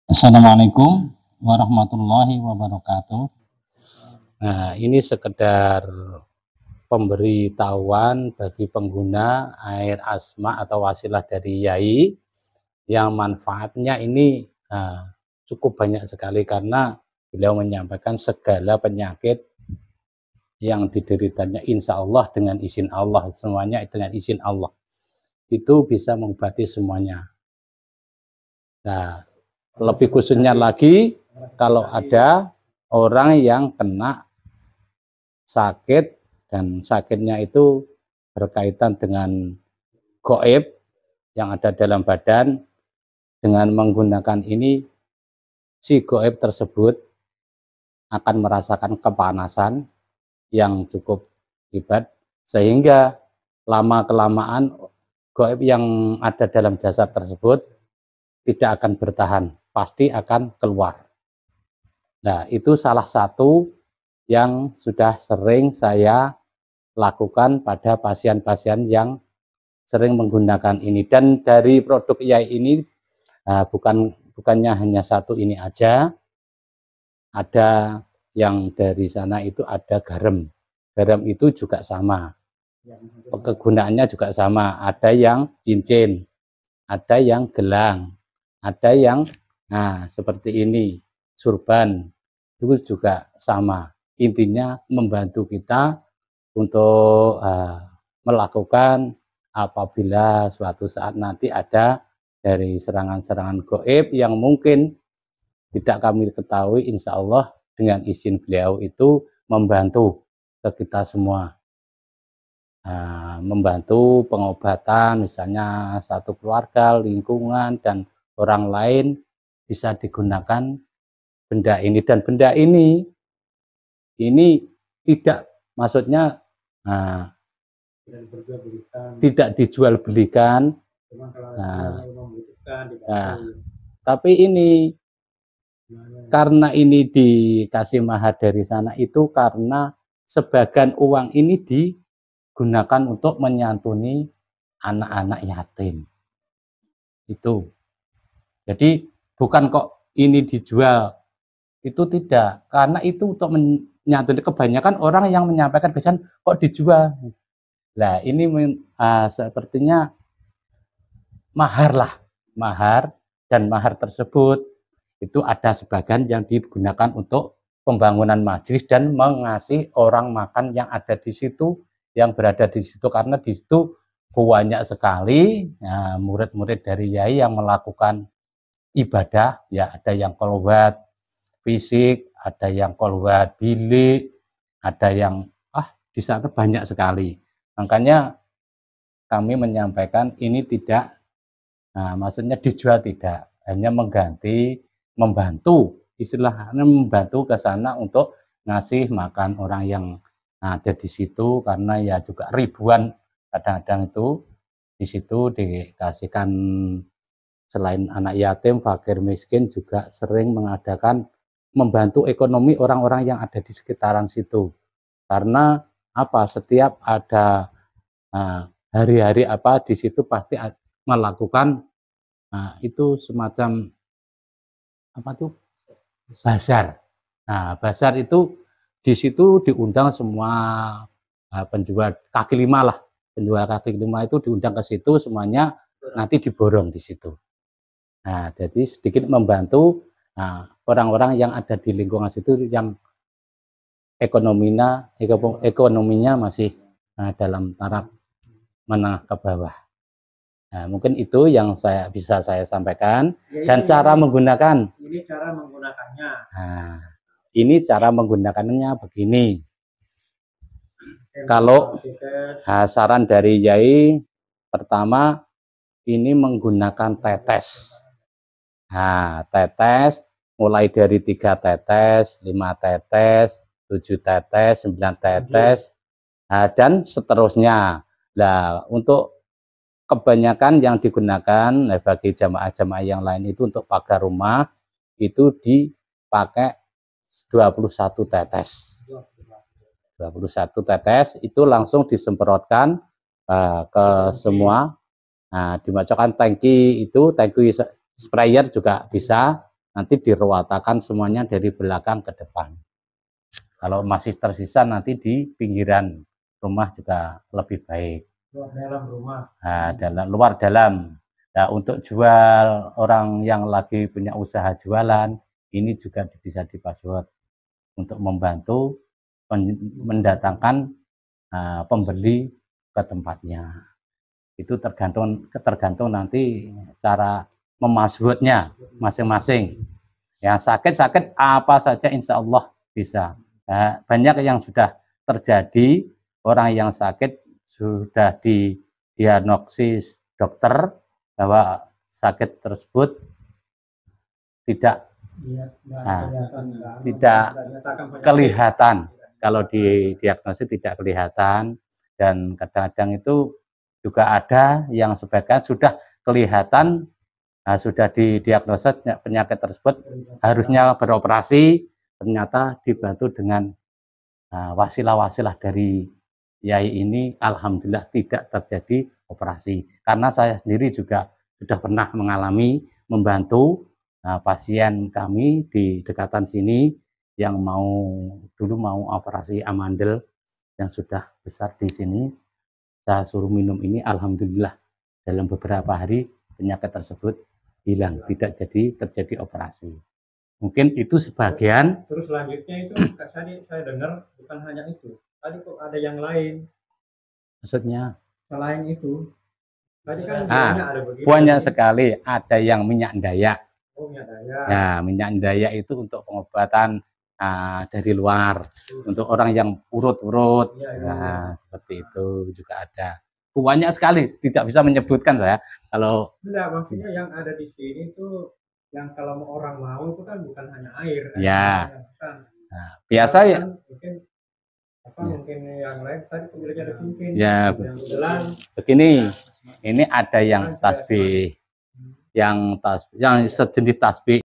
Assalamualaikum warahmatullahi wabarakatuh. Nah, ini sekedar pemberitahuan bagi pengguna air asma atau wasilah dari Yai yang manfaatnya ini cukup banyak sekali karena beliau menyampaikan segala penyakit yang dideritanya insya Allah dengan izin Allah, semuanya dengan izin Allah itu bisa mengobati semuanya. Nah, lebih khususnya lagi kalau ada orang yang kena sakit dan sakitnya itu berkaitan dengan gaib yang ada dalam badan, dengan menggunakan ini si gaib tersebut akan merasakan kepanasan yang cukup hebat sehingga lama-kelamaan gaib yang ada dalam jasad tersebut tidak akan bertahan, pasti akan keluar. Nah, itu salah satu yang sudah sering saya lakukan pada pasien-pasien yang sering menggunakan ini. Dan dari produk Yai ini bukannya hanya satu ini aja, ada yang dari sana itu ada garam. Garam itu juga sama, kegunaannya juga sama. Ada yang cincin, ada yang gelang, ada yang seperti ini surban, itu juga sama. Intinya membantu kita untuk melakukan apabila suatu saat nanti ada dari serangan-serangan gaib yang mungkin tidak kami ketahui, insya Allah dengan izin beliau itu membantu ke kita semua. Membantu pengobatan misalnya satu keluarga, lingkungan, dan orang lain bisa digunakan benda ini. Dan benda ini tidak, maksudnya tidak dijual belikan, tapi ini karena ini dikasih mahar dari sana itu karena sebagian uang ini digunakan untuk menyantuni anak-anak yatim. Itu. Jadi bukan kok ini dijual, itu tidak, karena itu untuk menyantuni. Kebanyakan orang yang menyampaikan pesan kok dijual. Nah, ini sepertinya mahar lah, mahar, dan mahar tersebut itu ada sebagian yang digunakan untuk pembangunan majelis dan mengasih orang makan yang ada di situ, yang berada di situ, karena di situ banyak sekali murid-murid dari Yai yang melakukan ibadah, ya ada yang kolwat fisik, ada yang kolwat bilik, ada yang di sana banyak sekali. Makanya kami menyampaikan ini tidak, maksudnya dijual tidak, hanya mengganti, membantu, istilahnya membantu ke sana untuk ngasih makan orang yang ada di situ, karena ya juga ribuan kadang-kadang itu di situ dikasihkan. Selain anak yatim, fakir, miskin juga sering mengadakan membantu ekonomi orang-orang yang ada di sekitaran situ. Karena setiap ada hari-hari di situ pasti melakukan itu semacam bazar. Bazar itu di situ diundang semua penjual kaki lima lah. Penjual kaki lima itu diundang ke situ semuanya, nanti diborong di situ. Jadi sedikit membantu orang-orang yang ada di lingkungan situ yang ekonominya masih dalam taraf menengah ke bawah. Mungkin itu yang bisa saya sampaikan. Dan cara menggunakan. Ini cara menggunakannya. Ini cara menggunakannya begini. Kalau saran dari Yai, pertama ini menggunakan tetes. Tetes mulai dari 3 tetes, 5 tetes, 7 tetes, 9 tetes, dan seterusnya. Nah, untuk kebanyakan yang digunakan bagi jamaah-jamaah yang lain itu untuk pagar rumah itu dipakai 21 tetes. 21 tetes itu langsung disemprotkan ke semua. Dimasukkan tangki itu, tangki sprayer juga bisa, nanti diruatakan semuanya dari belakang ke depan. Kalau masih tersisa nanti di pinggiran rumah juga lebih baik. Luar dalam rumah. Nah, luar dalam. Nah, untuk jual orang yang lagi punya usaha jualan, ini juga bisa di-password untuk membantu mendatangkan pembeli ke tempatnya. Itu tergantung nanti cara memaswordnya masing-masing. Yang sakit apa saja insya Allah bisa. Nah, banyak yang sudah terjadi, orang yang sakit sudah didiagnosis dokter bahwa sakit tersebut tidak kelihatan. Kalau didiagnosis tidak kelihatan, dan kadang-kadang itu juga ada yang sebagian sudah kelihatan, sudah didiagnosis penyakit tersebut harusnya beroperasi, ternyata dibantu dengan wasilah-wasilah dari Yai ini, alhamdulillah tidak terjadi operasi. Karena saya sendiri juga sudah pernah mengalami membantu pasien kami di dekatan sini yang dulu mau operasi amandel yang sudah besar di sini. Saya suruh minum ini, alhamdulillah dalam beberapa hari penyakit tersebut hilang, tidak terjadi operasi. Mungkin itu sebagian. Terus selanjutnya itu tadi saya dengar bukan hanya itu, tadi kok ada yang lain. Maksudnya? Selain itu, tadi kan ada begini. Banyak sekali, ada yang minyak dayak. Oh, minyak dayak. Nah, minyak dayak itu untuk pengobatan dari luar, untuk orang yang urut-urut, seperti itu juga ada. Banyak sekali, tidak bisa menyebutkan saya. Kalau enggak, maksudnya yang ada di sini tuh, yang kalau orang mau itu kan bukan hanya air. Ya. Nah, biasa ya. Mungkin yang lain tadi pemiliknya ada mungkin. Ya. Begini, ini ada yang tasbih, yang sejenis tasbih.